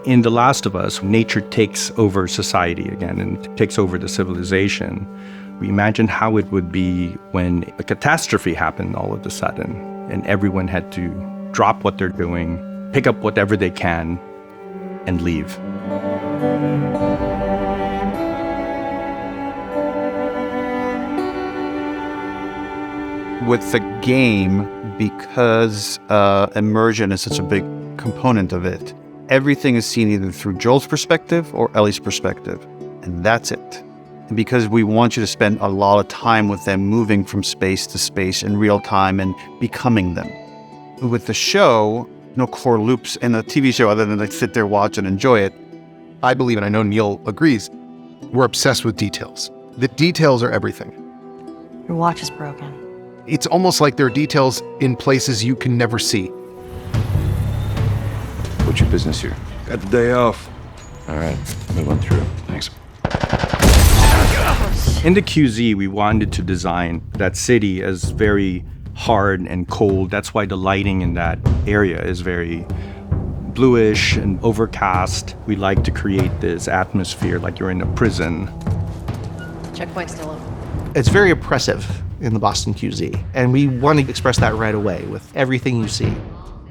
In The Last of Us, nature takes over society again and takes over the civilization. We imagine how it would be when a catastrophe happened all of a sudden and everyone had to drop what they're doing, pick up whatever they can, and leave. With the game, because immersion is such a big component of it, everything is seen either through Joel's perspective or Ellie's perspective, and that's it. And because we want you to spend a lot of time with them moving from space to space in real time and becoming them. With the show, no core loops in the TV show other than like sit there, watch, and enjoy it. I believe, and I know Neil agrees, we're obsessed with details. The details are everything. Your watch is broken. It's almost like there are details in places you can never see. What's your business here? Got the day off. All right, move on through. Thanks. In the QZ, we wanted to design that city as very hard and cold. That's why the lighting in that area is very bluish and overcast. We like to create this atmosphere like you're in a prison. Checkpoint's still open. It's very oppressive in the Boston QZ, and we want to express that right away with everything you see.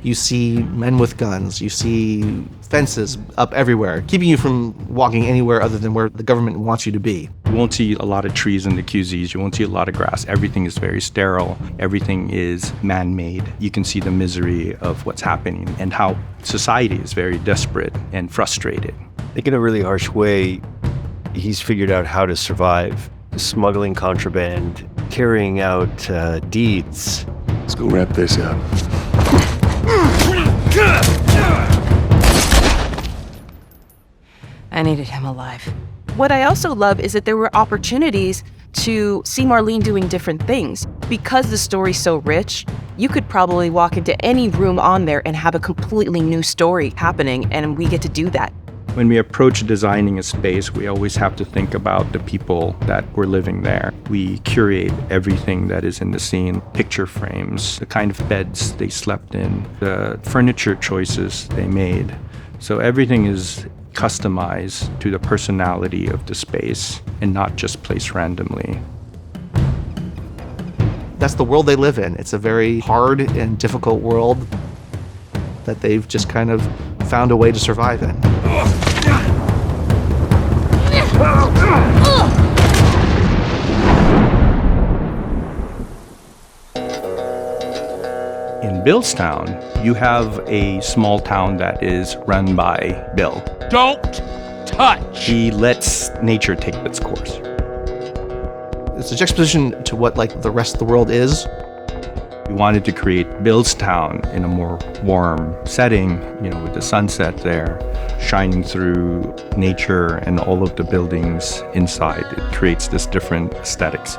You see men with guns, you see fences up everywhere, keeping you from walking anywhere other than where the government wants you to be. You won't see a lot of trees in the QZs, you won't see a lot of grass. Everything is very sterile, everything is man-made. You can see the misery of what's happening and how society is very desperate and frustrated. I think in a really harsh way, he's figured out how to survive. Smuggling contraband, carrying out deeds. Let's go wrap this up. I needed him alive. What I also love is that there were opportunities to see Marlene doing different things. Because the story's so rich, you could probably walk into any room on there and have a completely new story happening, and we get to do that. When we approach designing a space, we always have to think about the people that were living there. We curate everything that is in the scene, picture frames, the kind of beds they slept in, the furniture choices they made. So everything is customized to the personality of the space and not just placed randomly. That's the world they live in. It's a very hard and difficult world that they've just kind of found a way to survive in. In Billstown, you have a small town that is run by Bill. Don't touch! He lets nature take its course. It's a juxtaposition to what like the rest of the world is. We wanted to create Billstown in a more warm setting, with the sunset there, shining through nature and all of the buildings inside. It creates this different aesthetics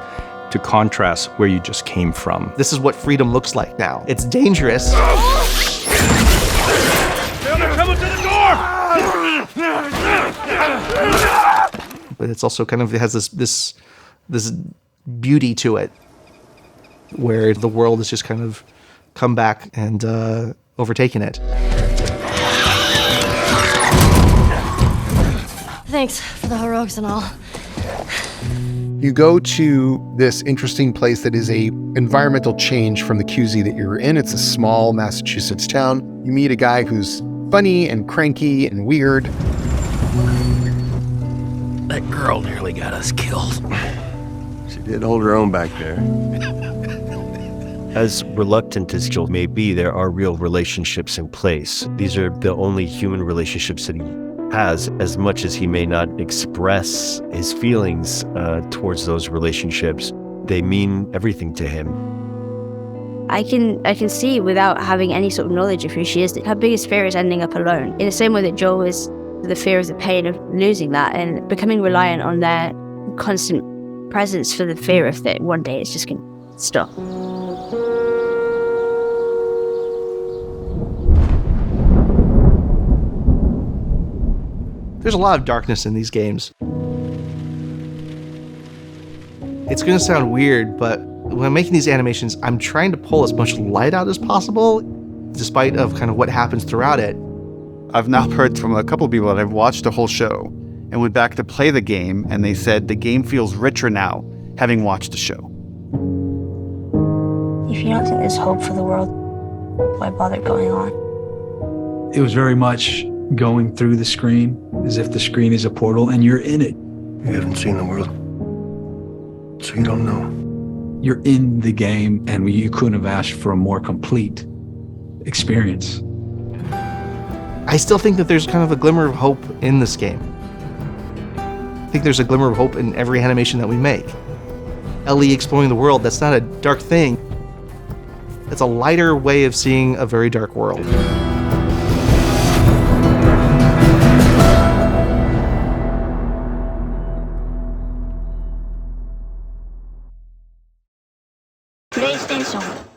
to contrast where you just came from. This is what freedom looks like now. It's dangerous. They're coming to the door! But it's also kind of, it has this beauty to it, where the world has just kind of come back and overtaken it. Thanks for the heroics and all. You go to this interesting place that is a environmental change from the QZ that you're in. It's a small Massachusetts town. You meet a guy who's funny and cranky and weird. That girl nearly got us killed. She did hold her own back there. As reluctant as Joel may be, there are real relationships in place. These are the only human relationships that he has, as much as he may not express his feelings towards those relationships. They mean everything to him. I can see without having any sort of knowledge of who she is that her biggest fear is ending up alone. In the same way that Joel is the fear of the pain of losing that and becoming reliant on their constant presence for the fear of that one day it's just going to stop. There's a lot of darkness in these games. It's going to sound weird, but when I'm making these animations, I'm trying to pull as much light out as possible, despite of kind of what happens throughout it. I've now heard from a couple of people that have watched the whole show and went back to play the game, and they said the game feels richer now, having watched the show. If you don't think there's hope for the world, why bother going on? It was very much going through the screen as if the screen is a portal and you're in it. You haven't seen the world, so you don't know. You're in the game, and you couldn't have asked for a more complete experience. I still think that there's kind of a glimmer of hope in this game. I think there's a glimmer of hope in every animation that we make. Ellie exploring the world, that's not a dark thing. It's a lighter way of seeing a very dark world. PlayStation